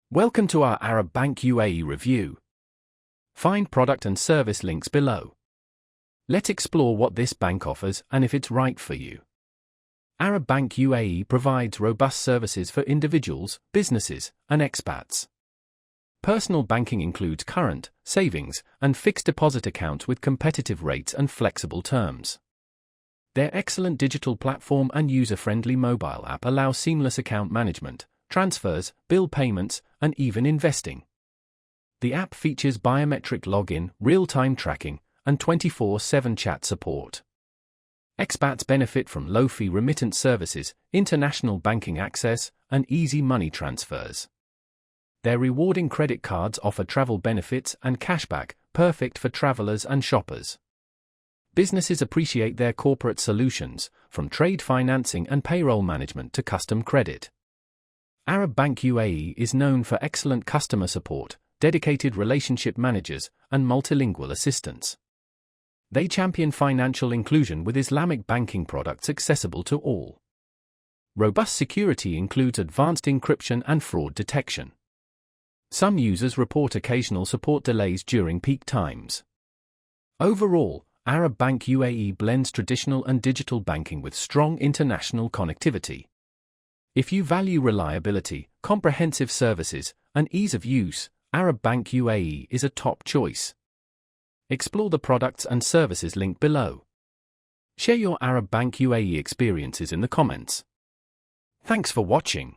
Welcome to our Arab Bank UAE review. Find product and service links below. Let's explore what this bank offers and if it's right for you. Arab Bank UAE provides robust services for individuals, businesses, and expats. Personal banking includes current, savings, and fixed deposit accounts with competitive rates and flexible terms. Their excellent digital platform and user-friendly mobile app allow seamless account management, transfers, bill payments, and even investing. The app features biometric login, real-time tracking, and 24/7 chat support. Expats benefit from low-fee remittance services, international banking access, and easy money transfers. Their rewarding credit cards offer travel benefits and cashback, perfect for travelers and shoppers. Businesses appreciate their corporate solutions, from trade financing and payroll management to custom credit. Arab Bank UAE is known for excellent customer support, dedicated relationship managers, and multilingual assistance. They champion financial inclusion with Islamic banking products accessible to all. Robust security includes advanced encryption and fraud detection. Some users report occasional support delays during peak times. Overall, Arab Bank UAE blends traditional and digital banking with strong international connectivity. If you value reliability, comprehensive services, and ease of use, Arab Bank UAE is a top choice. Explore the products and services linked below. Share your Arab Bank UAE experiences in the comments. Thanks for watching.